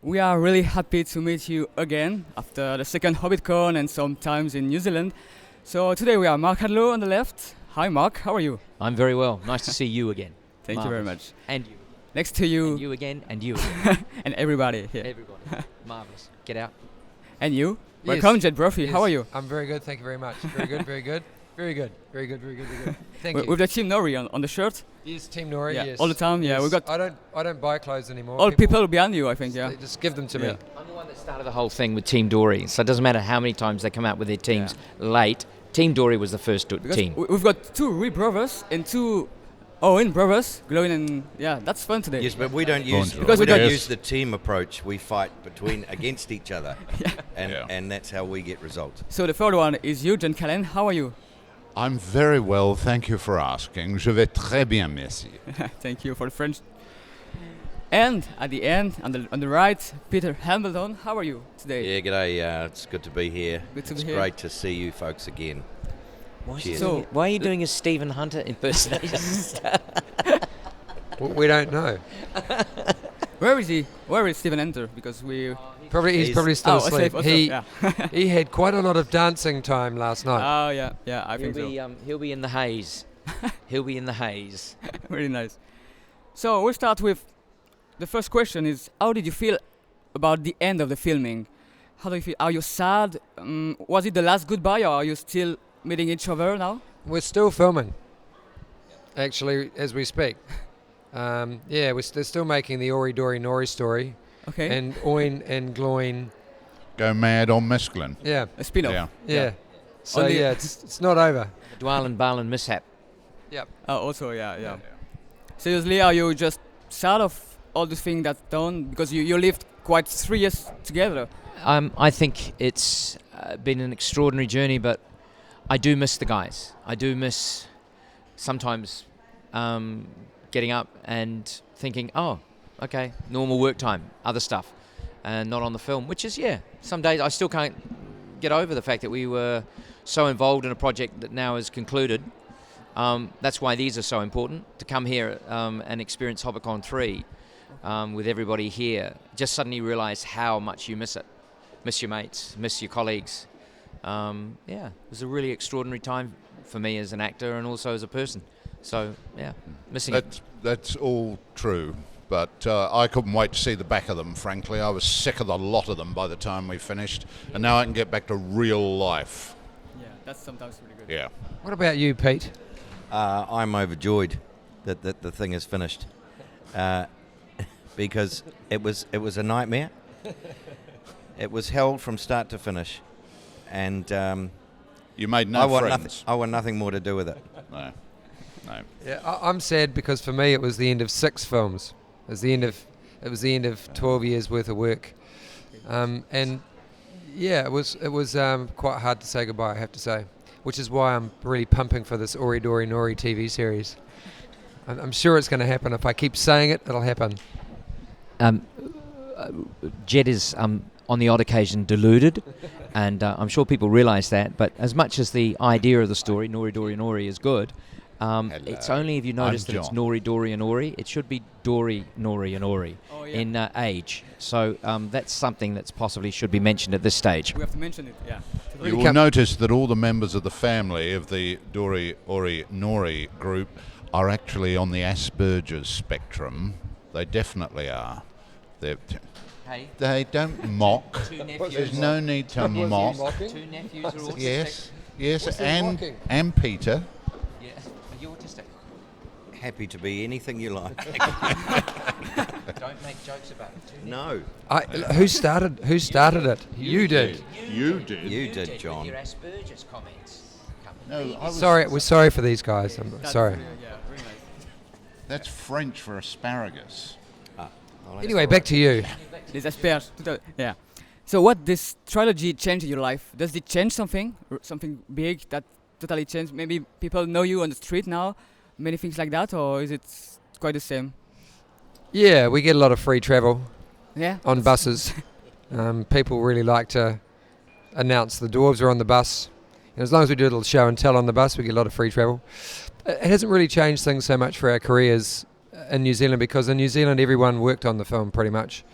We are really happy to meet you again after the second HOBBITCON and sometimes in New Zealand. So today we are Mark Hadlow on the left. Hi Mark, how are you? I'm very well. Nice to see you again. Thank you very much. And you. Next to you. And you again, and you again. And everybody here. Everybody. Marvellous. Get out. And you? Yes. Welcome, JED Brophy. Yes. How are you? I'm very good, thank you very much. Very good, very good. Very good, very good, very good, very good. Thank you. With the Team Nori on the shirt? Yes, Team Nori, Yeah, yes. all the time, yeah. Yes. We got I don't buy clothes anymore. all people behind you, I think, yeah. They just give them to Yeah. me. I'm the one that started the whole thing with Team Dory, so it doesn't matter how many times they come out with their teams late. Team Dory was the first Because team. we've got two Ree brothers and two Owen brothers, glowing, and yeah, that's fun today. Yes, but we don't use Because we we don't got- use the team approach. We fight against each other, Yeah. and that's how we get results. So the third one is you, John Callen. How are you? I'm very well, thank you for asking. Je vais très bien, merci. Thank you for the French. And at the end, on the right, Peter Hambletoon. How are you today? Yeah, g'day. It's good to be here. Good to it's be here. great to see you folks again. Cheers. So- Why are you doing a Stephen Hunter impersonation? We don't know. Where is he? Where is Stephen Enter? Because we. He's probably still asleep. Yeah. He had quite a lot of dancing time last night. Oh yeah, I think so. He'll be in the haze. He'll be in the haze. Very nice. So we'll start with the first question: is how did you feel about the end of the filming? How do you feel? Are you sad? Was it the last goodbye, or are you still meeting each other now? We're still filming, actually, as we speak. They're still making the Ori Dory Nori story. Okay. And Oin and Gloin. Go mad on mescaline. Yeah. A spin-off. Yeah. So Only- it's not over. The Dwarlen Barlen mishap. Yep. Also, yeah. Seriously, are you just sad of all the things that's done? Because you lived quite 3 years together. I think it's been an extraordinary journey, but I do miss the guys. I do miss sometimes getting up and thinking, oh, okay, normal work time, other stuff, and not on the film, which is, some days I still can't get over the fact that we were so involved in a project that now is concluded. That's why these are so important, to come here and experience HOBBITCON 3 with everybody here. Just suddenly realise how much you miss it. Miss your mates, miss your colleagues. It was a really extraordinary time for me as an actor and also as a person. So, missing it. That's all true, but I couldn't wait to see the back of them, frankly. I was sick of the lot of them by the time we finished, and now I can get back to real life. Yeah, that's sometimes really good. Yeah. What about you, Pete? I'm overjoyed that the thing is finished, because it was a nightmare. It was hell from start to finish, and You made no friends. I want nothing more to do with it. No. Yeah, I'm sad because for me it was the end of 6 films. It was the end of 12 years worth of work, and it was quite hard to say goodbye, I have to say, which is why I'm really pumping for this Ori Dory Nori TV series. I'm sure it's going to happen. If I keep saying it, it'll happen. Jed is on the odd occasion deluded, and I'm sure people realise that, but as much as the idea of the story, Nori Dory Nori, is good, it's only if you notice that it's John. Nori Dory and Ori, it should be Dory, Nori and Ori in age. So that's something that's possibly should be mentioned at this stage. We have to mention it, yeah. You will notice that all the members of the family of the Dory, Ori, Nori group are actually on the Asperger's spectrum. They definitely are. Hey, They don't mock. two nephews. There's no need to mock. Two nephews are autistic. Yes, What's he mocking? and Peter. Yeah. Are you autistic? Happy to be anything you like. Don't make jokes about it. Two No, Who started it? You did. You did. you did, John. With your Asperger's comments. No, I was, Sorry, we're sorry for these guys. I'm That's sorry. really- yeah, very nice. That's French for asparagus. Anyway, back to you. Les asperges. Yeah. So what this trilogy changed in your life? Does it change something? Something big that totally changed? Maybe people know you on the street now? Many things like that? Or is it quite the same? Yeah, we get a lot of free travel Yeah? on buses. People really like to announce the dwarves are on the bus. And as long as we do a little show and tell on the bus, we get a lot of free travel. It hasn't really changed things so much for our careers in New Zealand, because in New Zealand everyone worked on the film pretty much.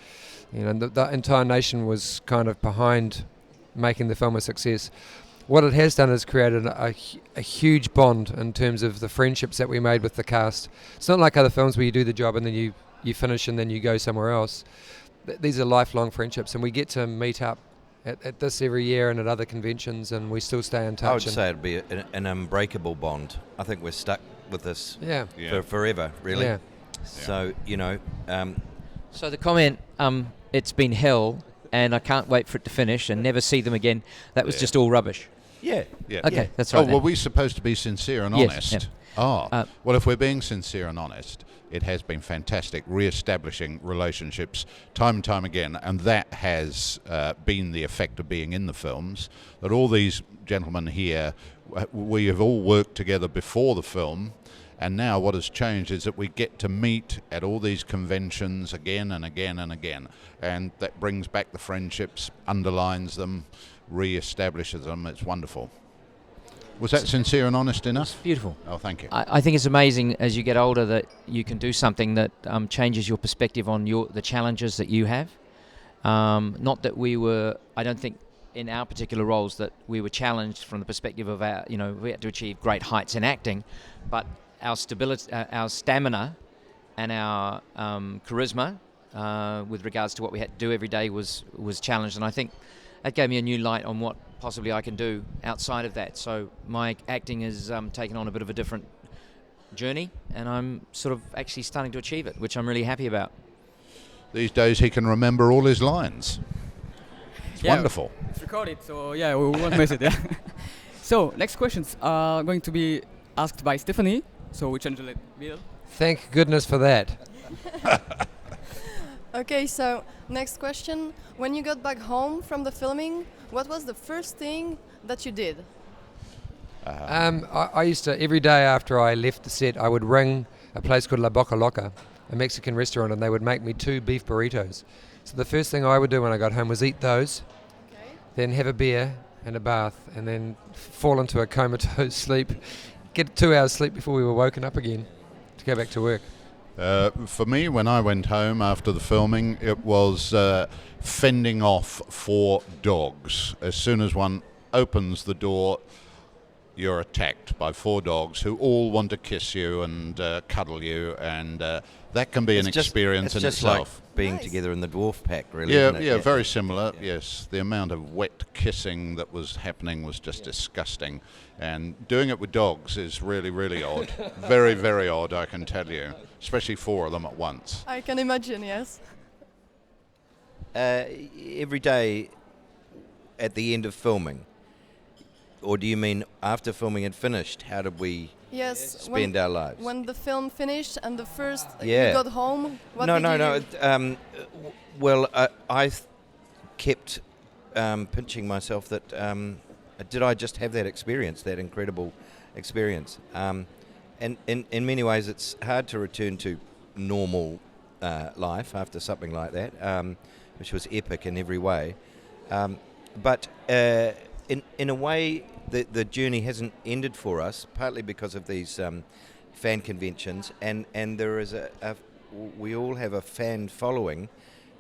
You know, the entire nation was kind of behind making the film a success. What it has done is created a huge bond in terms of the friendships that we made with the cast. It's not like other films where you do the job and then you finish and then you go somewhere else. These are lifelong friendships, and we get to meet up at this every year and at other conventions, and we still stay in touch. I would say it'd be an unbreakable bond. I think we're stuck with this for forever, really. Yeah. So, you know... So the comment, it's been hell and I can't wait for it to finish and never see them again, that was just all rubbish. Yeah. Okay, that's right. Oh, were we supposed to be sincere and Yes, honest? yeah. Well, if we're being sincere and honest, it has been fantastic re-establishing relationships time and time again, and that has been the effect of being in the films, that all these gentlemen here, we have all worked together before the film, and now what has changed is that we get to meet at all these conventions again and again and again, and that brings back the friendships, underlines them, re-establishes them. It's wonderful. Was that sincere and honest enough? Beautiful. Oh, thank you. I think it's amazing as you get older that you can do something that changes your perspective on the challenges that you have. Not that I don't think in our particular roles that we were challenged from the perspective of we had to achieve great heights in acting, but our stability, our stamina and our charisma with regards to what we had to do every day was challenged. And I think that gave me a new light on what possibly I can do outside of that. So my acting has taken on a bit of a different journey, and I'm sort of actually starting to achieve it, which I'm really happy about. These days he can remember all his lines. It's wonderful. It's recorded, so we won't miss it. Yeah. So next questions are going to be asked by Stéphanie. So we change the middle. Thank goodness for that. Okay, so next question. When you got back home from the filming, what was the first thing that you did? I used to, every day after I left the set, I would ring a place called La Boca Loca, a Mexican restaurant, and they would make me 2 beef burritos. So the first thing I would do when I got home was eat those, then have a beer and a bath, and then fall into a comatose sleep, get 2 hours sleep before we were woken up again to go back to work. For me, when I went home after the filming, it was fending off 4 dogs. As soon as one opens the door, you're attacked by 4 dogs who all want to kiss you and cuddle you, and that can be an experience in itself. It's just like being together in the dwarf pack, really. Yeah, isn't it? yeah, very similar. Yes, the amount of wet kissing that was happening was just disgusting, and doing it with dogs is really, really odd. Very, very odd, I can tell you. Especially 4 of them at once. I can imagine, yes. Every day at the end of filming, or do you mean after filming had finished? How did we spend our lives? When the film finished and the first you got home, what No. did you do? I kept pinching myself that did I just have that experience, that incredible experience? And in many ways, it's hard to return to normal life after something like that, which was epic in every way. But in a way, the journey hasn't ended for us, partly because of these fan conventions, and there is we all have a fan following,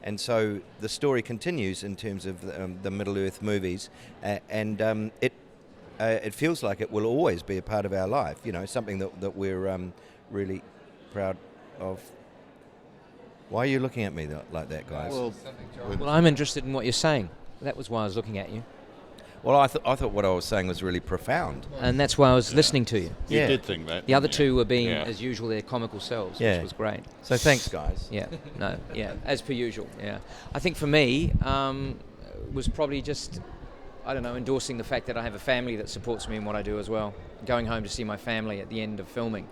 and so the story continues in terms of the Middle-earth movies, and it feels like it will always be a part of our life, something that we're really proud of. Why are you looking at me like that, guys? Well, I'm interested in what you're saying. That was why I was looking at you. Well, I thought what I was saying was really profound. And that's why I was listening to you. You did think that. The other 2 were being, as usual, their comical selves, which was great. So thanks, guys. As per usual, I think for me, was probably just, endorsing the fact that I have a family that supports me in what I do as well. Going home to see my family at the end of filming,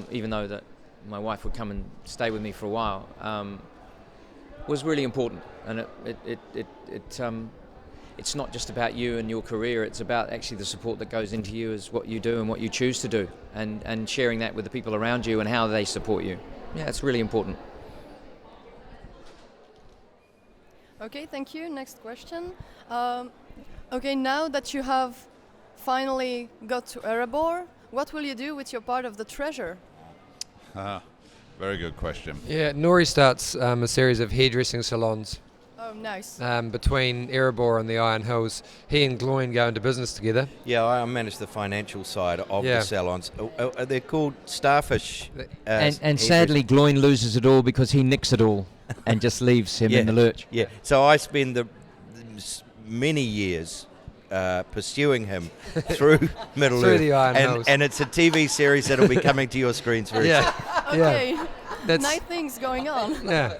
even though that my wife would come and stay with me for a while, was really important. And it's not just about you and your career, it's about actually the support that goes into you as what you do and what you choose to do, and sharing that with the people around you and how they support you. Yeah, it's really important. Okay, thank you. Next question. Okay, now that you have finally got to Erebor, what will you do with your part of the treasure? Very good question. Yeah, Nori starts a series of hairdressing salons Oh, nice. between Erebor and the Iron Hills. He and Gloin go into business together. Yeah, I manage the financial side of Yeah. the salons. They're called Starfish. And sadly, Gloin loses it all because he nicks it all and just leaves him in the lurch. Yeah, so I spend the many years pursuing him through Middle Through Earth. the Iron Hills. And it's a TV series that'll be coming to your screens very soon. Okay. That's Nice things going on. yeah.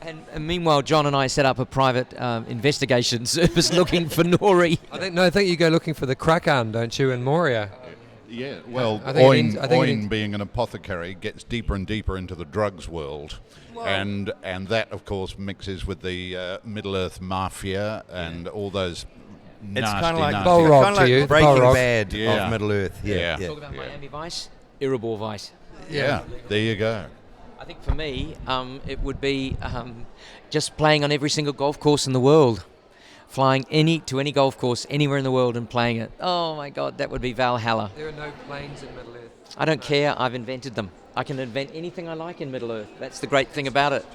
And meanwhile, John and I set up a private investigation service looking for Nori. I think you go looking for the Kraken, don't you, in Moria? Yeah, well, I think it means- Oin being an apothecary gets deeper and deeper into the drugs world. Whoa. And that, of course, mixes with the Middle-earth mafia and all those It's nasty, kind of like, nasty... Balrog kinda to like you, Breaking Balrog. Bad Yeah. of Middle-earth. Yeah. Talk about Miami Vice, Erebor Vice. Yeah, there you go. I think for me, it would be just playing on every single golf course in the world. Flying to any golf course anywhere in the world and playing it. Oh my God, that would be Valhalla. There are no planes in Middle Earth. I don't care, I've invented them. I can invent anything I like in Middle Earth. That's the great thing about it.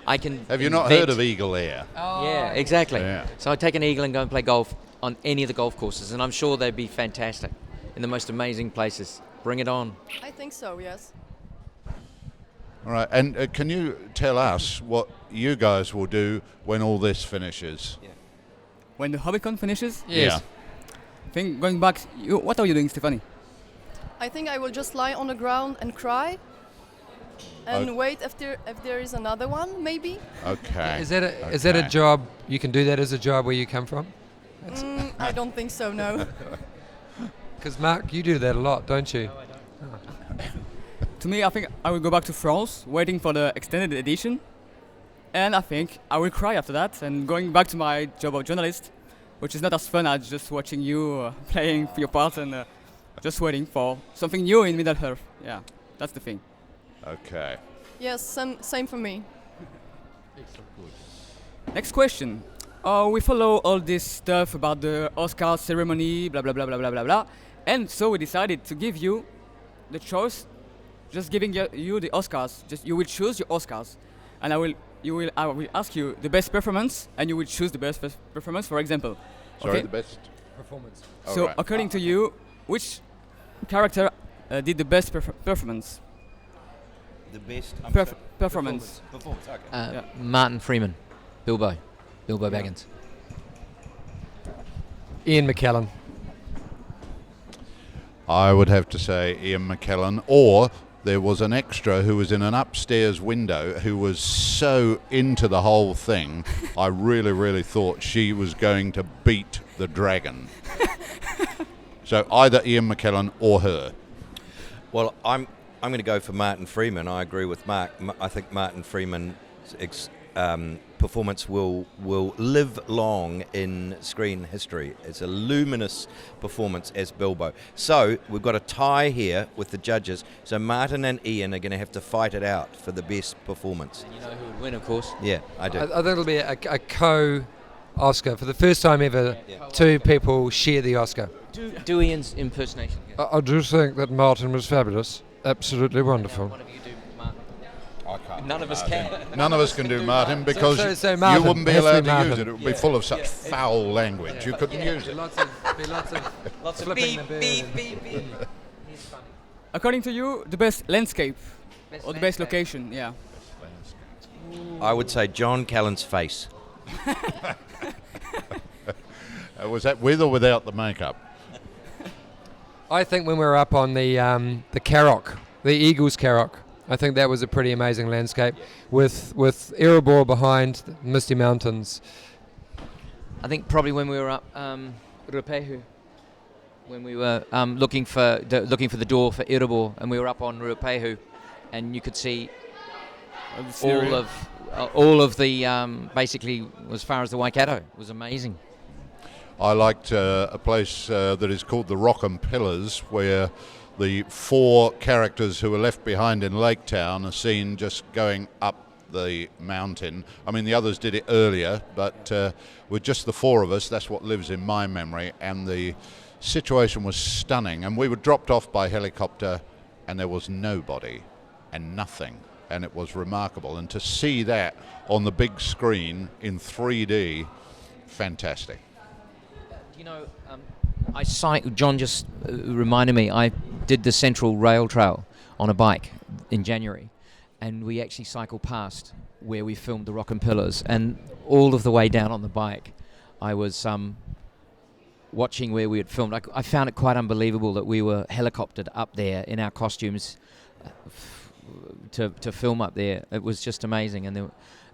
I can Have you not invent- heard of Eagle Air? Yeah, exactly. Yeah. So I take an eagle and go and play golf on any of the golf courses, and I'm sure they'd be fantastic in the most amazing places. Bring it on. I think so, yes. All right, and can you tell us what you guys will do when all this finishes? When the HOBBITCON finishes, Yes. I think going back, what are you doing, Stéphanie? I think I will just lie on the ground and cry and wait if there is another one, maybe. Okay. Is that a Okay. job? You can do that as a job where you come from? I don't think so, no. Because Mark, you do that a lot, don't you? To me, I think I will go back to France, waiting for the extended edition. And I think I will cry after that and going back to my job of journalist, which is not as fun as just watching you playing your part and just waiting for something new in Middle-earth. Yeah, that's the thing. Okay. Yes, same for me. Next question. We follow all this stuff about the Oscar ceremony, blah, blah, blah, blah, blah, blah, blah. And so we decided to give you the choice, just giving you the Oscars. Just you will choose your Oscars. And I will ask you the best performance, and you will choose the best performance, for example. Sorry, Okay? the best. Performance. So Alright. according to you, which character did the best performance? The best Performance. Performance, okay. Yeah. Martin Freeman, Bilbo Baggins. Ian McKellen. I would have to say Ian McKellen, or there was an extra who was in an upstairs window who was so into the whole thing, I really, really thought she was going to beat the dragon. So either Ian McKellen or her. Well, I'm going to go for Martin Freeman. I agree with Mark. I think Martin Freeman's performance will live long in screen history. It's a luminous performance as Bilbo. So we've got a tie here with the judges. So Martin and Ian are going to have to fight it out for the best performance. And you know who would win, of course. Yeah, I do. I think it'll be a co-Oscar. For the first time ever, two people share the Oscar. Do Ian's impersonation. I do think that Martin was fabulous. Absolutely wonderful. One of you do Martin. I can't. None of us can. None of us can do Martin because so Martin. you wouldn't be Has to allowed be to use Martin. it. It would be full of such foul language. You couldn't use it. Lots of Lots of flipping beep, the bird. beep, beep, beep. He's funny. According to you, the best landscape or the best landscape. location? Yeah. I would say John Callen's face. Was that with or without the makeup? I think when we were up on the Carrock, the Eagles Carrock, I think that was a pretty amazing landscape with Erebor behind the Misty Mountains. I think probably when we were up Ruapehu, when we were looking for the door for Erebor, and we were up on Ruapehu, and you could see all of the basically as far as the Waikato. It was amazing. I liked a place that is called the Rock and Pillars, where the four characters who were left behind in Lake Town are seen just going up the mountain. I mean, the others did it earlier, but with just the four of us, that's what lives in my memory, and the situation was stunning. And we were dropped off by helicopter, and there was nobody and nothing and it was remarkable. And to see that on the big screen in 3D, fantastic. You know, John just reminded me, I did the Central Rail Trail on a bike in January, and we actually cycled past where we filmed the Rock and Pillars, and all of the way down on the bike I was watching where we had filmed. I found it quite unbelievable that we were helicoptered up there in our costumes to film up there. It was just amazing. And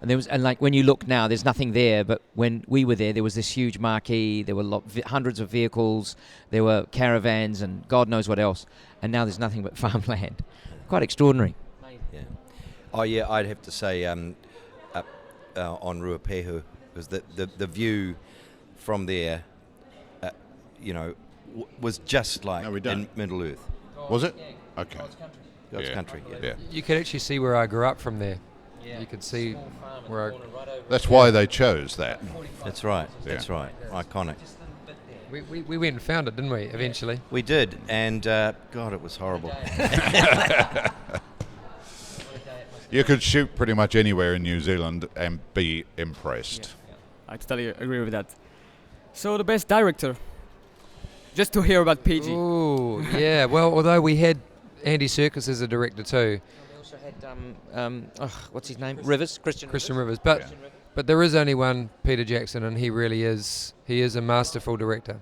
there was like, when you look now, there's nothing there, but when we were there was this huge marquee. There were hundreds of vehicles, there were caravans and God knows what else, and now there's nothing but farmland. Quite extraordinary. Yeah. Oh yeah, I'd have to say up on Ruapehu, because the view from there, was just like in Middle Earth. Was it? Okay. God's country. Yeah. You could actually see where I grew up from there. Yeah. You could see where That's why they chose that. That's right. Yeah. That's right. Iconic. We went and found it, didn't we, eventually? We did, and God, it was horrible. You could shoot pretty much anywhere in New Zealand and be impressed. I totally agree with that. So the best director, just to hear about PG. Oh, yeah. Well, although we had Andy Serkis as a director too. We also had what's his name? Christian Rivers. But there is only one Peter Jackson, and he really is. He is a masterful director.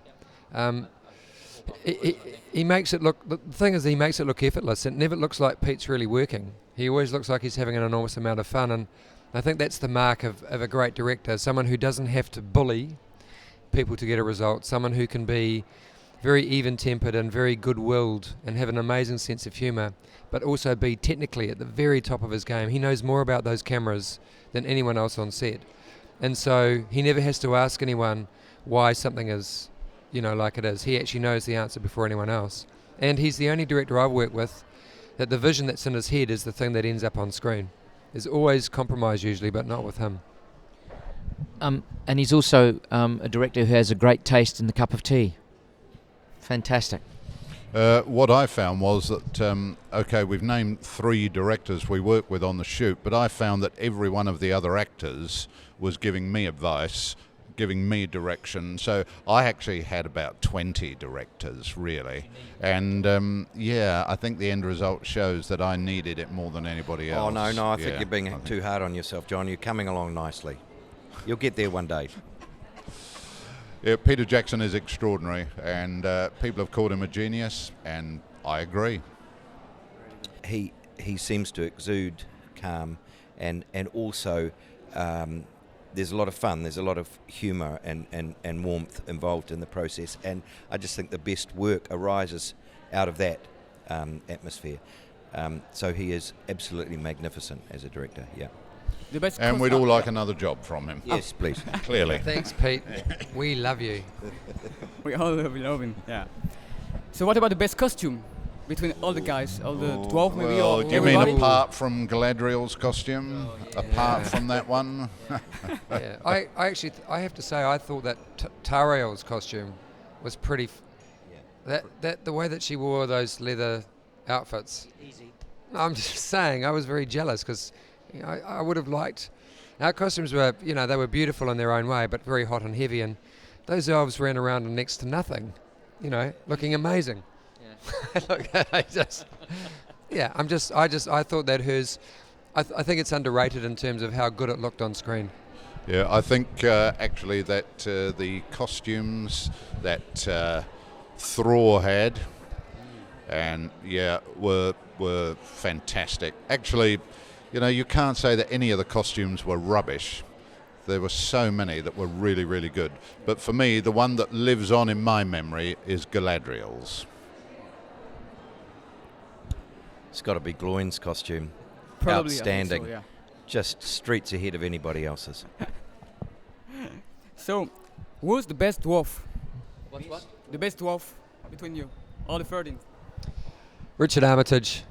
He makes it look. The thing is, he makes it look effortless. It never looks like Pete's really working. He always looks like he's having an enormous amount of fun, and I think that's the mark of a great director. Someone who doesn't have to bully people to get a result. Someone who can be very even-tempered and very good-willed and have an amazing sense of humour, but also be technically at the very top of his game. He knows more about those cameras than anyone else on set. And so he never has to ask anyone why something is, like it is. He actually knows the answer before anyone else. And he's the only director I've worked with that the vision that's in his head is the thing that ends up on screen. There's always compromise usually, but not with him. And he's also a director who has a great taste in the cup of tea. Fantastic. What I found was that, we've named 3 directors we work with on the shoot, but I found that every one of the other actors was giving me advice, giving me direction. So I actually had about 20 directors, really. And, I think the end result shows that I needed it more than anybody else. Oh, no, I think you're being too hard on yourself, John. You're coming along nicely. You'll get there one day. Yeah, Peter Jackson is extraordinary, and people have called him a genius, and I agree. He seems to exude calm, and also there's a lot of fun, there's a lot of humour and warmth involved in the process, and I just think the best work arises out of that atmosphere. So he is absolutely magnificent as a director, yeah. And we'd all like another job from him. Yes, please. Clearly. Thanks, Pete. We love you. We all love him, yeah. So what about the best costume between all the guys, all the dwarf maybe, or do you everybody? mean apart from Galadriel's costume? Apart from that one? Yeah, I actually have to say I thought that Tariel's costume was pretty. That the way that she wore those leather outfits. Easy. I'm just saying, I was very jealous because I would have liked. Our costumes were, they were beautiful in their own way, but very hot and heavy, and those elves ran around in next to nothing, looking amazing. Yeah. Look, I thought that hers. I think it's underrated in terms of how good it looked on screen. Yeah, I think actually that the costumes that Thror had, and were fantastic. Actually, you can't say that any of the costumes were rubbish. There were so many that were really, really good. But for me, the one that lives on in my memory is Galadriel's. It's got to be Gloin's costume. Probably, outstanding. I think so, Just streets ahead of anybody else's. So, who's the best dwarf? What? The best dwarf between you, all the 13. Richard Armitage.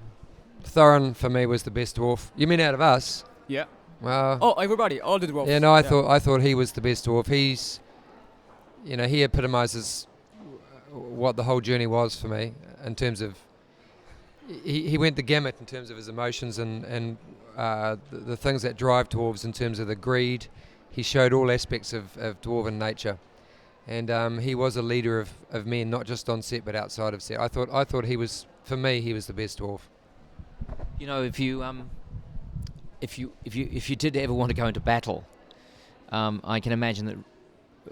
Thorin for me was the best dwarf. You mean out of us? Yeah. Well. Oh, everybody, all the dwarfs. Yeah, no, I thought he was the best dwarf. He's, he epitomises what the whole journey was for me in terms of, he went the gamut in terms of his emotions and the things that drive dwarves in terms of the greed. He showed all aspects of dwarven nature, and he was a leader of men, not just on set but outside of set. I thought he was, for me, he was the best dwarf. You know, if you did ever want to go into battle, I can imagine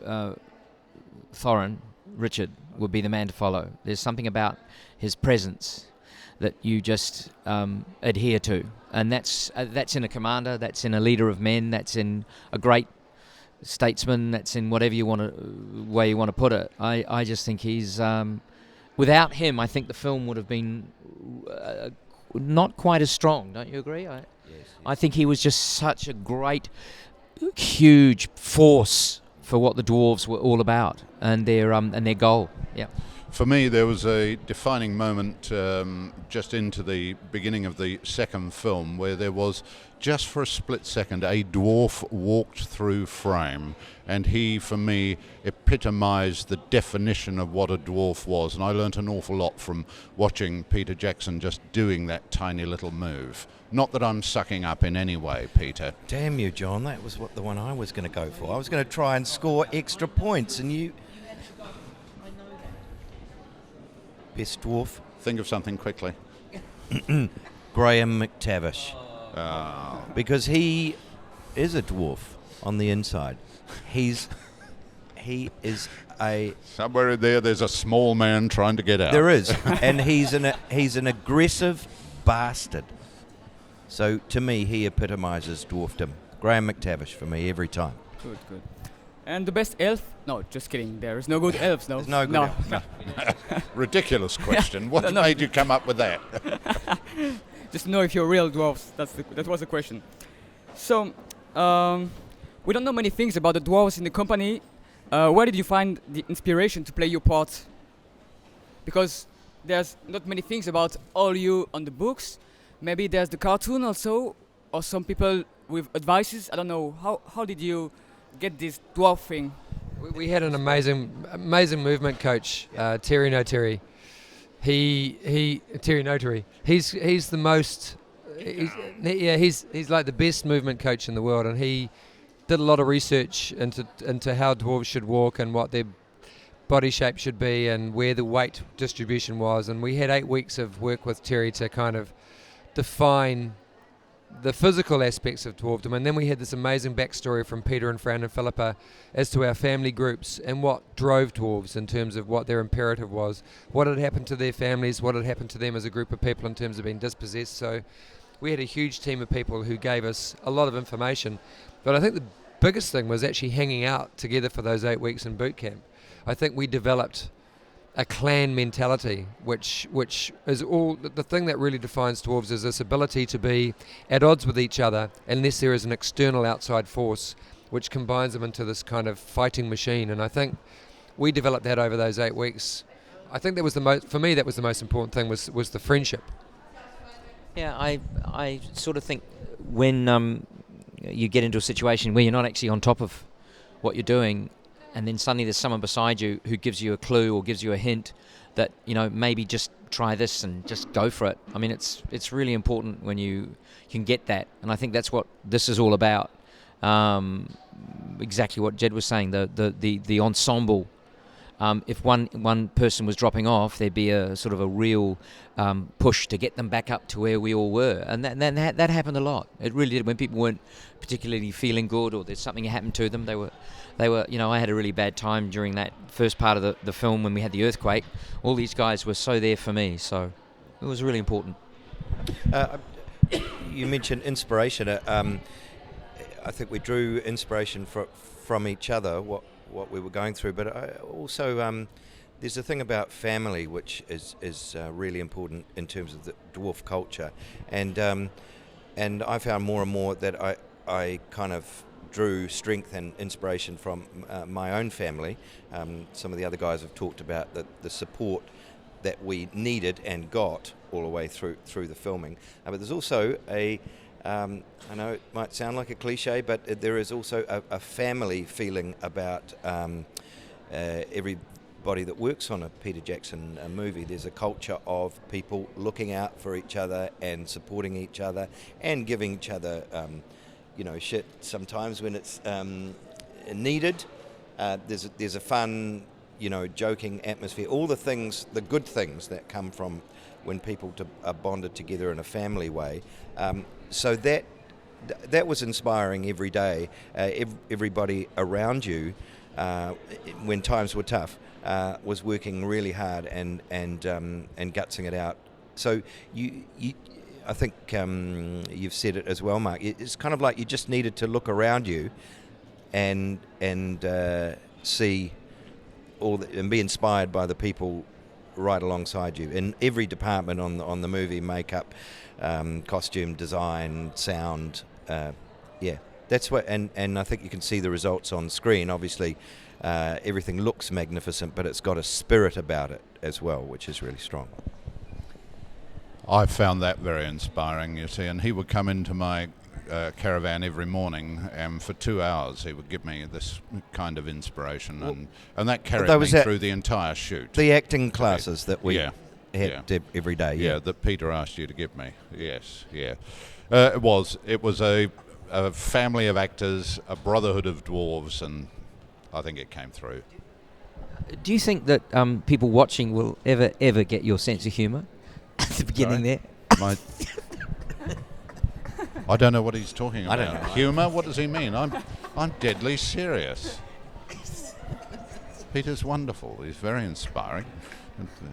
that Thorin Richard would be the man to follow. There's something about his presence that you just adhere to, and that's in a commander, that's in a leader of men, that's in a great statesman, that's in whatever way you want to put it. I just think he's without him, I think the film would have been not quite as strong. Don't you agree? Yes. I think he was just such a great, huge force for what the dwarves were all about and their goal. Yeah. For me, there was a defining moment just into the beginning of the second film where there was, just for a split second, a dwarf walked through frame, and he, for me, epitomised the definition of what a dwarf was. And I learnt an awful lot from watching Peter Jackson just doing that tiny little move. Not that I'm sucking up in any way, Peter. Damn you, John. That was the one I was going to go for. I was going to try and score extra points, and you... Best dwarf? Think of something quickly. Graham McTavish. Because he is a dwarf on the inside. He is a... Somewhere in there's a small man trying to get out. There is. And he's an aggressive bastard. So, to me, he epitomises dwarfdom. Graham McTavish for me every time. Good. And the best elf? No, just kidding. There is no good elves, no? There's no good elf. No. Ridiculous question. What made you come up with that? Just to know if you're real dwarves. That was the question. So, we don't know many things about the dwarves in the company. Where did you find the inspiration to play your part? Because there's not many things about all you on the books. Maybe there's the cartoon also, or some people with advices. I don't know. How did you get this dwarf thing? We had an amazing movement coach, Terry No Terry. Terry Notary. He's the most. He's like the best movement coach in the world, and he did a lot of research into how dwarves should walk and what their body shape should be and where the weight distribution was. And we had 8 weeks of work with Terry to kind of define the physical aspects of dwarfdom, and then we had this amazing backstory from Peter and Fran and Philippa as to our family groups and what drove dwarves in terms of what their imperative was, what had happened to their families, what had happened to them as a group of people in terms of being dispossessed. So we had a huge team of people who gave us a lot of information, but I think the biggest thing was actually hanging out together for those 8 weeks in boot camp. I think we developed a clan mentality, which is all the thing that really defines dwarves, is this ability to be at odds with each other unless there is an external outside force which combines them into this kind of fighting machine. And I think we developed that over those 8 weeks. I think that was for me, that was the most important thing, was the friendship. Yeah, I sort of think when you get into a situation where you're not actually on top of what you're doing, and then suddenly there's someone beside you who gives you a clue or gives you a hint that, maybe just try this and just go for it. I mean, it's really important when you can get that, and I think that's what this is all about. Exactly what Jed was saying, the ensemble. If one person was dropping off, there'd be a sort of a real push to get them back up to where we all were, and that happened a lot. It really did. When people weren't particularly feeling good, or there's something that happened to them, they were. I had a really bad time during that first part of the film when we had the earthquake. All these guys were so there for me, so it was really important. You mentioned inspiration. I think we drew inspiration from each other. What we were going through, but also there's a thing about family which is really important in terms of the dwarf culture, and I found more and more that I kind of drew strength and inspiration from my own family. Some of the other guys have talked about the support that we needed and got all the way through the filming, but there's also I know it might sound like a cliche, but there is also a family feeling about everybody everybody that works on a Peter Jackson movie, there's a culture of people looking out for each other and supporting each other and giving each other, shit sometimes when it's needed. There's a fun, joking atmosphere. All the good things that come from when people are bonded together in a family way. So that was inspiring every day. Everybody around you, when times were tough, was working really hard and gutsing it out. So I think you've said it as well, Mark. It's kind of like you just needed to look around you and see and be inspired by the people right alongside you in every department on the movie: makeup, costume design, sound. That's what. And I think you can see the results on screen. Obviously, everything looks magnificent, but it's got a spirit about it as well, which is really strong. I found that very inspiring, you see, and he would come into my caravan every morning, and for 2 hours he would give me this kind of inspiration, and that carried me through the entire shoot. The acting classes that we had every day. Yeah, that Peter asked you to give me. Yes, yeah. It was a family of actors, a brotherhood of dwarves, and I think it came through. Do you think that people watching will ever get your sense of humour at the beginning there? I don't know what he's talking about. I don't know. Humour? What does he mean? I'm deadly serious. Peter's wonderful. He's very inspiring.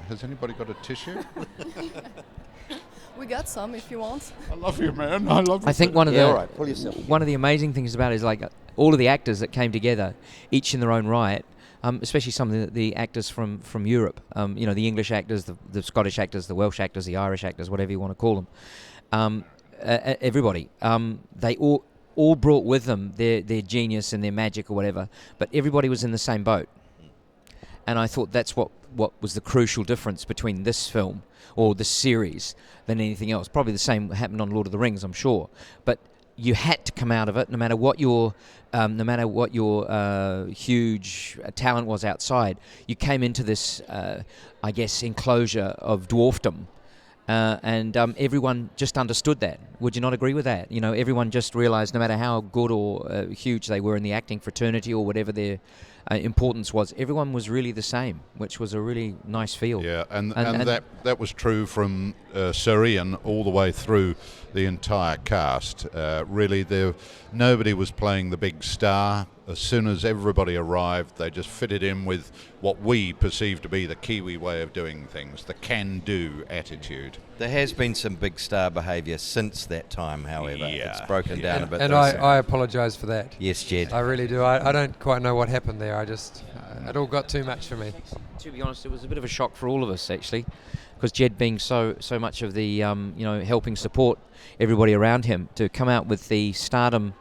Has anybody got a tissue? We got some if you want. I love you, man. I love you. I think one of all right. Pull yourself. one of the amazing things about it is like all of the actors that came together, each in their own right. Especially some of the actors from Europe, the English actors, the Scottish actors, the Welsh actors, the Irish actors, whatever you want to call them. Everybody, they all brought with them their genius and their magic or whatever, but everybody was in the same boat. And I thought that's what was the crucial difference between this film or this series than anything else. Probably the same happened on Lord of the Rings, I'm sure. But you had to come out of it, no matter what your huge talent was outside. You came into this, enclosure of dwarfdom. And everyone just understood that. Would you not agree with that? Everyone just realised no matter how good or huge they were in the acting fraternity or whatever their importance was, everyone was really the same, which was a really nice feel. Yeah, and that was true from Sir Ian all the way through the entire cast. Really, nobody was playing the big star. As soon as everybody arrived, they just fitted in with what we perceive to be the Kiwi way of doing things, the can-do attitude. There has been some big star behaviour since that time, however. Yeah. It's broken down a bit. And I apologise for that. Yes, Jed. I really do. I don't quite know what happened there. It all got too much for me. To be honest, it was a bit of a shock for all of us, actually, because Jed being so much of the, helping support everybody around him, to come out with the stardom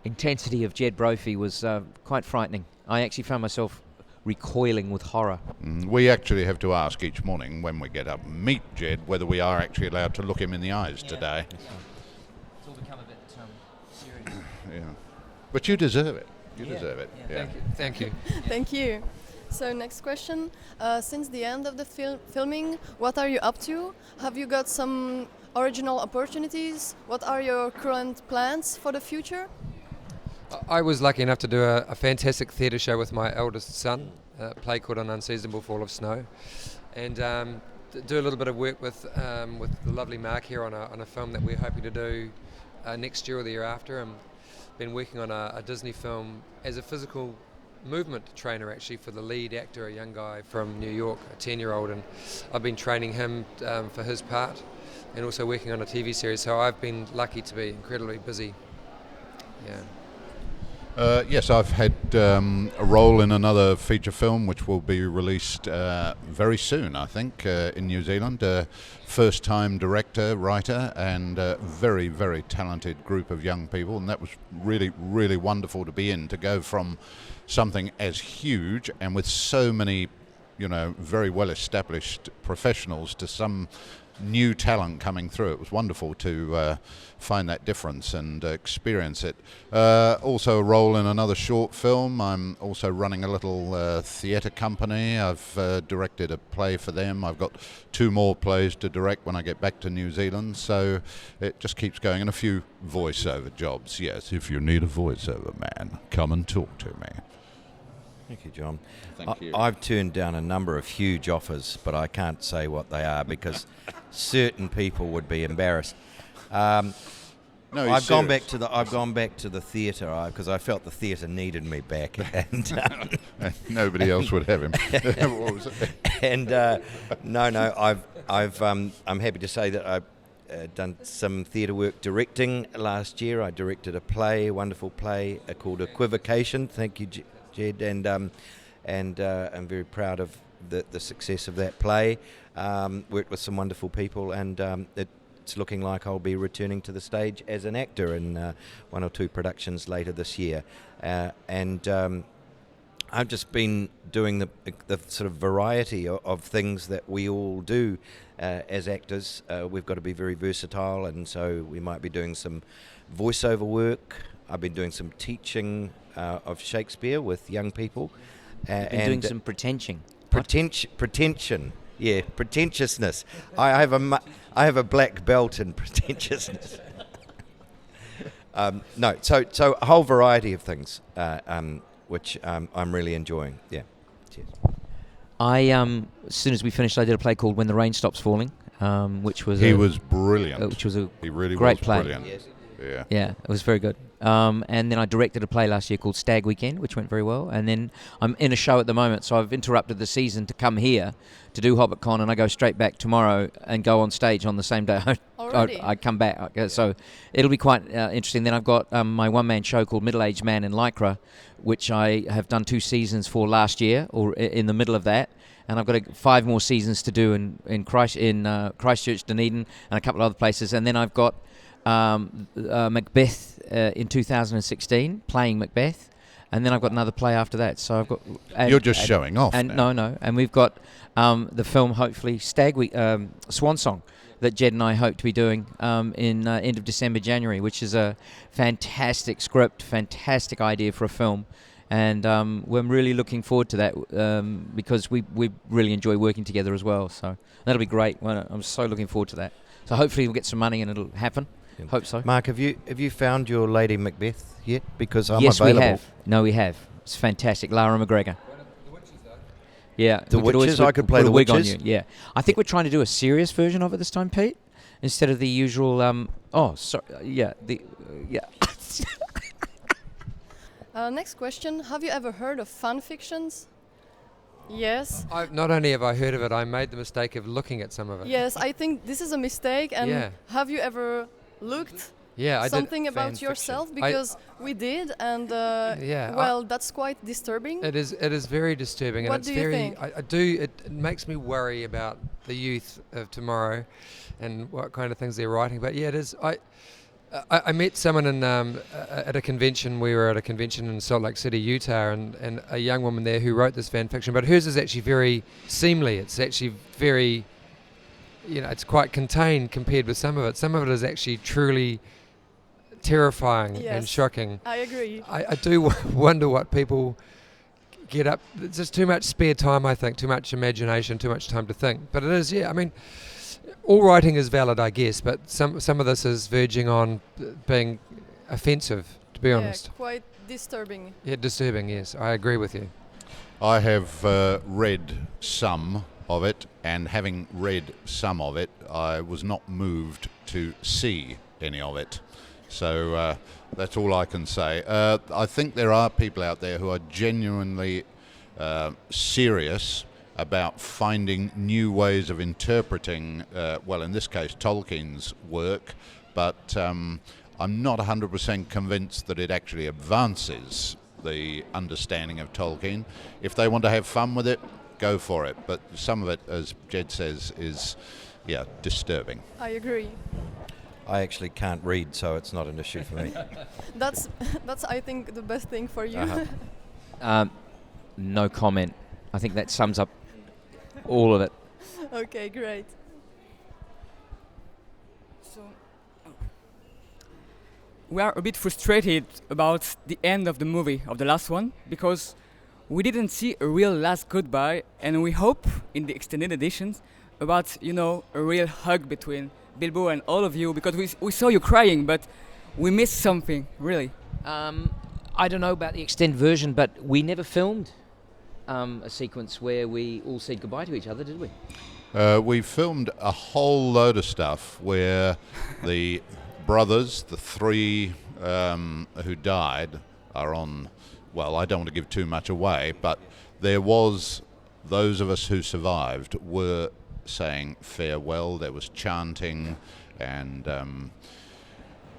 intensity of JED BROPHY was quite frightening. I actually found myself recoiling with horror. We actually have to ask each morning when we get up and meet Jed whether we are actually allowed to look him in the eyes today. It's all become a bit serious. Yeah. But you deserve it. You deserve it. Yeah. Thank you. Thank you. So next question. Since the end of the filming, what are you up to? Have you got some original opportunities? What are your current plans for the future? I was lucky enough to do a fantastic theatre show with my eldest son, a play called An Unseasonable Fall of Snow, and do a little bit of work with the lovely Mark here on a film that we're hoping to do next year or the year after. And been working on a Disney film as a physical movement trainer, actually, for the lead actor, a young guy from New York, a 10-year-old, and I've been training him for his part, and also working on a TV series. So I've been lucky to be incredibly busy. Yeah. Yes, I've had a role in another feature film which will be released very soon, I think, in New Zealand. First-time director, writer, and a very, very talented group of young people, and that was really, really wonderful to be in, to go from something as huge and with so many, very well-established professionals to some new talent coming through. It was wonderful to find that difference and experience it. Also a role in another short film. I'm also running a little theatre company. I've directed a play for them. I've got 2 more plays to direct when I get back to New Zealand, so it just keeps going. And a few voiceover jobs. Yes, if you need a voiceover man, come and talk to me. Thank you, John. Thank you. I've turned down a number of huge offers, but I can't say what they are because certain people would be embarrassed. No, I've gone back to the theatre because I felt the theatre needed me back, and nobody else would have him. What was it? and I'm happy to say that I've done some theatre work directing last year. I directed a play, a wonderful play called Equivocation. Thank you, Jed, and I'm very proud of the success of that play. Worked with some wonderful people, and it's looking like I'll be returning to the stage as an actor in 1 or 2 productions later this year. I've just been doing the sort of variety of things that we all do as actors. We've got to be very versatile, and so we might be doing some voiceover work. I've been doing some teaching of Shakespeare with young people. Been doing some pretension. Pretension. Yeah, pretentiousness. I have a black belt in pretentiousness. So a whole variety of things, which I'm really enjoying. Yeah. Cheers. As soon as we finished, I did a play called When the Rain Stops Falling, which was He was brilliant. which was a He really great was play. brilliant. Yes. Yeah. Yeah, it was very good. And then I directed a play last year called Stag Weekend, which went very well. And then I'm in a show at the moment, so I've interrupted the season to come here to do HOBBITCON, and I go straight back tomorrow and go on stage on the same day Already? I come back. So it'll be quite interesting. Then I've got my one-man show called Middle-Aged Man in Lycra, which I have done 2 seasons for last year, or in the middle of that. And I've got 5 more seasons to do in Christchurch, Dunedin, and a couple of other places. And then I've got Macbeth in 2016, playing Macbeth, and then I've got another play after that. So I've got. You're just showing off. And now. no, and we've got the film, hopefully Stag Week, Swan Song, that Jed and I hope to be doing in end of December, January, which is a fantastic script, fantastic idea for a film. And we're really looking forward to that because we really enjoy working together as well. So that'll be great. I'm so looking forward to that. So hopefully we'll get some money and it'll happen. Yeah. Hope so. Mark, have you found your Lady Macbeth yet? Because I'm yes, available. we have. No, we have. It's fantastic. Lara McGregor. Yeah, The we could always Witches? I could play put the a wig on Witches? you. Yeah, I think we're trying to do a serious version of it this time, Pete, instead of the usual. Next question. Have you ever heard of fan fictions? Yes. Not only have I heard of it, I made the mistake of looking at some of it. Yes, I think this is a mistake. And Yeah. have you ever looked Yeah, I did. something Fan about fiction. yourself? Because we did, and Yeah, well, that's quite disturbing. It is very disturbing, and What it's do you very. think? It makes me worry about the youth of tomorrow, and what kind of things they're writing. But yeah, it is. I met someone at a convention. We were at a convention in Salt Lake City, Utah, and a young woman there who wrote this fan fiction. But hers is actually very seemly. It's actually very, it's quite contained compared with some of it. Some of it is actually truly terrifying and Yes. shocking. I agree. I do wonder what people get up. It's just too much spare time, I think, too much imagination, too much time to think. But it is, yeah, I mean, all writing is valid, I guess, but some of this is verging on being offensive, to be honest. Yeah, quite disturbing. Yeah, disturbing, yes. I agree with you. I have read some of it, and having read some of it, I was not moved to see any of it. So that's all I can say. I think there are people out there who are genuinely serious about finding new ways of interpreting, well, in this case, Tolkien's work, but I'm not 100% convinced that it actually advances the understanding of Tolkien. If they want to have fun with it, go for it. But some of it, as Jed says, is, disturbing. I agree. I actually can't read, so it's not an issue for me. That's I think the best thing for you. Uh-huh. No comment. I think that sums up all of it. Okay, great. So, we are a bit frustrated about the end of the movie, of the last one, because we didn't see a real last goodbye, and we hope in the extended editions about, a real hug between Bilbo and all of you, because we saw you crying, but we missed something, really. I don't know about the extended version, but we never filmed a sequence where we all said goodbye to each other, did we? We filmed a whole load of stuff where the brothers, the three who died, are on. Well, I don't want to give too much away, but there was those of us who survived were saying farewell. There was chanting and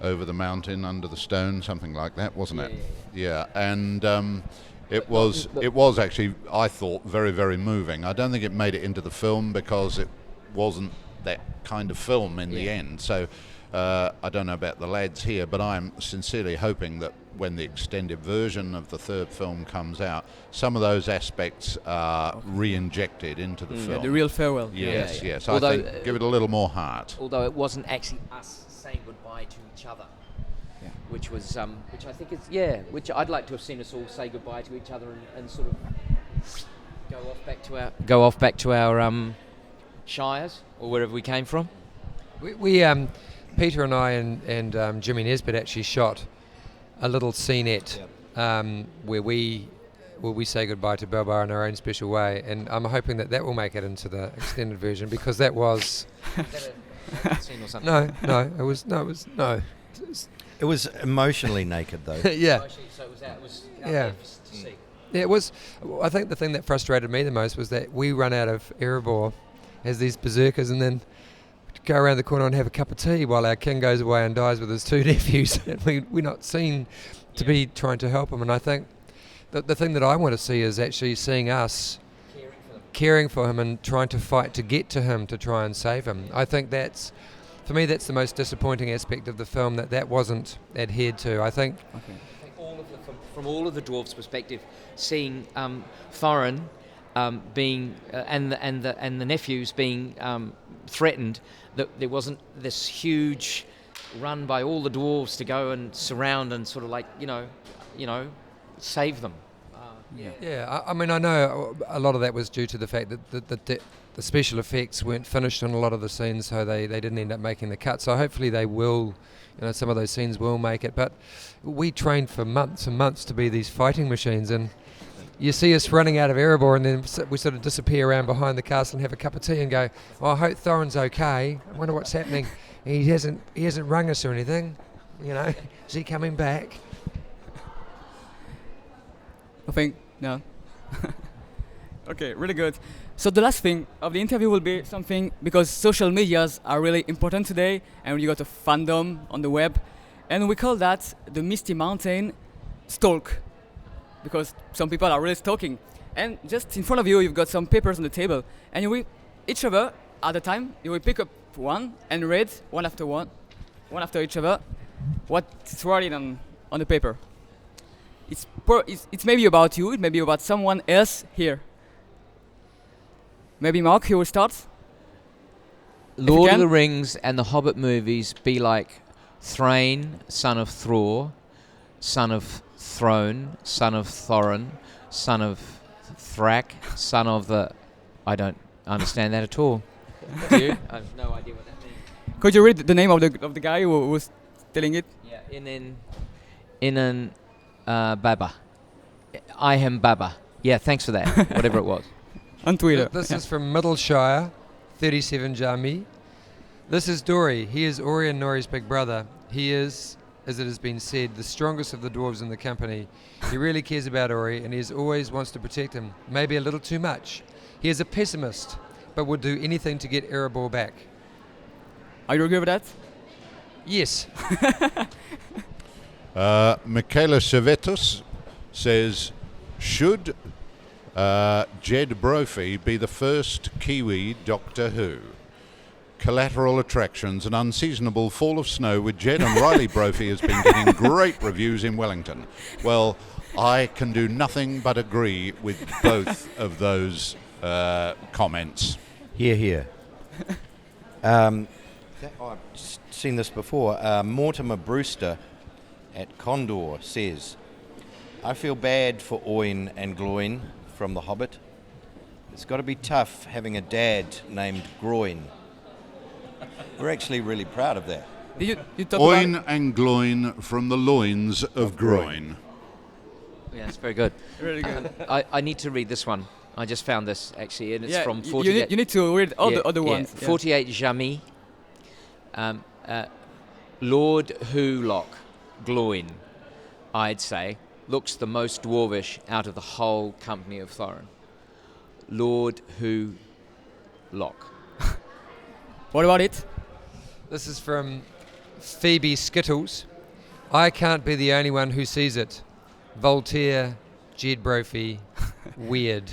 over the mountain, under the stone, something like that, wasn't it? Yeah. And it was actually, I thought, very, very moving. I don't think it made it into the film because it wasn't that kind of film in the end. So I don't know about the lads here, but I'm sincerely hoping that when the extended version of the third film comes out, some of those aspects are re-injected into the film. The real farewell. Yes, yes. Although, I think give it a little more heart. Although it wasn't actually us saying goodbye to each other, which was, which I think is, which I'd like to have seen us all say goodbye to each other and sort of go off back to our shires or wherever we came from. We Peter and I and Jimmy Nesbitt actually shot a little scenette where we say goodbye to Bilbo in our own special way, and I'm hoping that will make it into the extended version, because that was Is that a scene or something? no. It was emotionally naked, though. Yeah. So it was out Yeah. there to see. Yeah, it was. I think the thing that frustrated me the most was that we run out of Erebor as these berserkers, and then go around the corner and have a cup of tea while our king goes away and dies with his two nephews. And we're not seen to be trying to help him. And I think the thing that I want to see is actually seeing us caring for him and trying to fight to get to him to try and save him. I think that's, for me, that's the most disappointing aspect of the film, that wasn't adhered to. I think From all of the dwarves' perspective, seeing Thorin being and the nephews being threatened, that there wasn't this huge run by all the dwarves to go and surround and sort of like save them. Yeah. I mean, I know a lot of that was due to the fact that the special effects weren't finished on a lot of the scenes, so they didn't end up making the cut. So hopefully they will. Some of those scenes will make it. But we trained for months and months to be these fighting machines, and you see us running out of Erebor, and then we sort of disappear around behind the castle and have a cup of tea and go, I hope Thorin's okay. I wonder what's happening. He hasn't rung us or anything. Is he coming back? I think, no. Okay, really good. So the last thing of the interview will be something, because social medias are really important today, and you got a fandom on the web, and we call that the Misty Mountain Stork, because some people are really stalking. And just in front of you, you've got some papers on the table, and you will, each other at a time, you will pick up one and read one after each other, what's written on the paper. It's maybe about you, it may be about someone else here. Maybe Mark, you will start? Lord of the Rings and the Hobbit movies be like Thrain, son of Thror, son of Throne, son of Thorin, son of Thrak, son of the... I don't understand that at all. Do you? I have no idea what that means. Could you read the name of the guy who was telling it? Yeah, Inan Baba. I am Baba. Yeah, thanks for that, whatever it was. On Twitter. This is from Middleshire, 37 Jami. This is Dory. He is Ori and Nori's big brother. He is, as it has been said, the strongest of the dwarves in the company. He really cares about Ori, and he always wants to protect him, maybe a little too much. He is a pessimist, but would do anything to get Erebor back. Are you agree with that? Yes. Michaela Servetus says, should Jed Brophy be the first Kiwi Doctor Who? Collateral Attractions, an unseasonable fall of snow with Jed and Riley Brophy has been getting great reviews in Wellington. Well, I can do nothing but agree with both of those comments. Hear, hear. I've seen this before. Mortimer Brewster at Condor says, I feel bad for Oin and Gloin from The Hobbit. It's got to be tough having a dad named Groin. We're actually really proud of that. You talk Oin about and Gloin from the loins of groin. Yeah, it's very good. really good. I need to read this one. I just found this actually, and it's yeah, from you 48. need to read all the other ones. Yeah. 48 Jamy. Lord Hulock Gloin, I'd say, looks the most dwarvish out of the whole company of Thorin. Lord Hulock. What about it? This is from Phoebe Skittles. I can't be the only one who sees it. Voltaire, JED Brophy, weird.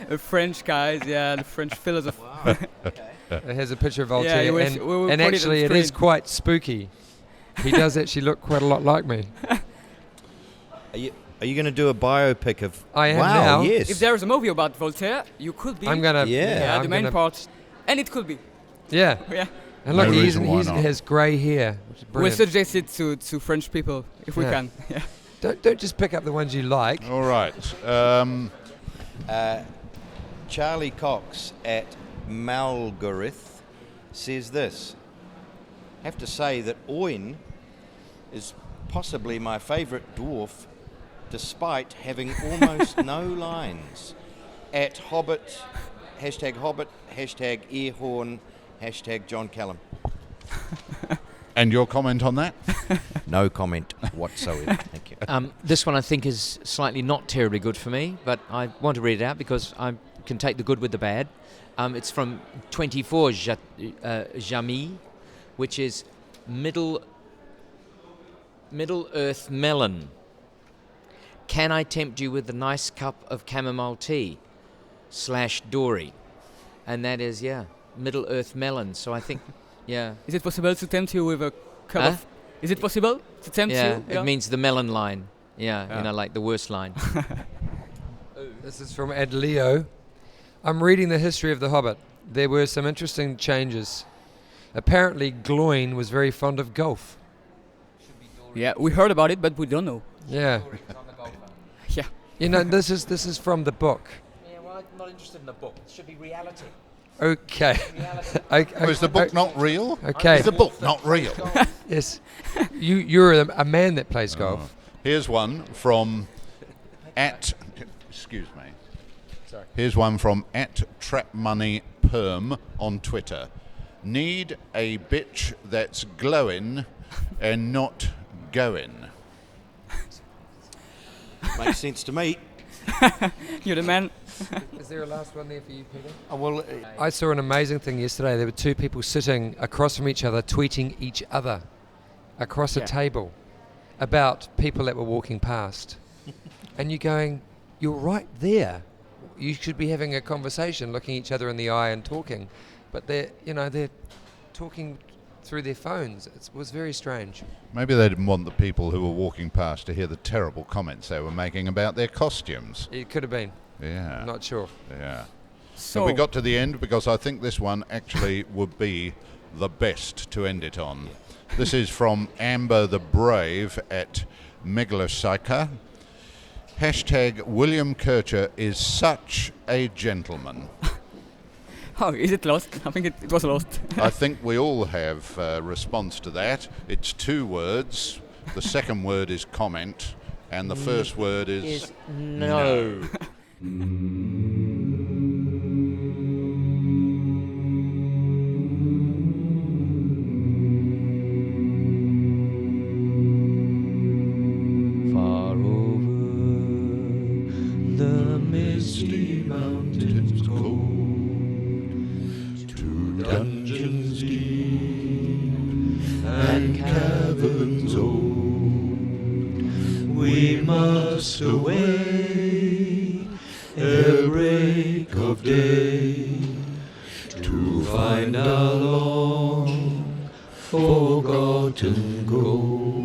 The French guys, yeah, the French philosopher. It has a picture of Voltaire, we and will put it on actually it screen. is quite spooky. He does actually look quite a lot like me. Are you going to do a biopic of... I am wow, now. yes. If there is a movie about Voltaire, you could be I'm gonna, Yeah. I'm the main gonna- part, and it yeah. Yeah, and look, No he reason why not. has grey hair, which is We'll brilliant. suggest it to French people if we Yeah. can. Yeah. Don't just pick up the ones you like. All right. Charlie Cox at Malgarith says this. Have to say that Oin is possibly my favourite dwarf, despite having almost no lines. At Hobbit, #Hobbit, #Earhorn, #John Callum. And your comment on that? No comment whatsoever. Thank you. This one I think is slightly not terribly good for me, but I want to read it out because I can take the good with the bad. It's from 24 Jamy, which is Middle Earth Melon. Can I tempt you with a nice cup of chamomile tea / Dory? And that is, Middle Earth Melon. So I think, Is it possible to tempt you with a cup Huh? of... Is it possible to tempt you? it means the melon line. Yeah. Like the worst line. This is from Ed Leo. I'm reading the history of The Hobbit. There were some interesting changes. Apparently, Gloin was very fond of golf. Yeah, we heard about it, but we don't know. Yeah. Yeah. You know, this is from the book. Yeah, well, I'm not interested in the book. It should be reality. Okay. Is the book not real? Okay. Is the book not real? Yes. You're a man that plays golf. Here's one from excuse me. Sorry. Here's one from @TrapMoneyPerm on Twitter. Need a bitch that's glowing and not going. Makes sense to me. You're the man. Is there a last one there for you, Peter? Well, I saw an amazing thing yesterday. There were two people sitting across from each other, tweeting each other across a table about people that were walking past. And you're going, you're right there. You should be having a conversation, looking each other in the eye and talking. But they're talking through their phones. It was very strange. Maybe they didn't want the people who were walking past to hear the terrible comments they were making about their costumes. It could have been. Yeah. I'm not sure. Yeah. So Have we got to the end? Because I think this one actually would be the best to end it on. This is from Amber the Brave at Megalosyca. #William Kircher is such a gentleman. Oh, is it lost? I think it was lost. I think we all have a response to that. It's 2 words. The second word is comment, and the first word is no. Far over the misty mountains cold, to dungeons deep and caverns old, we must away ere break of day to find our long forgotten gold.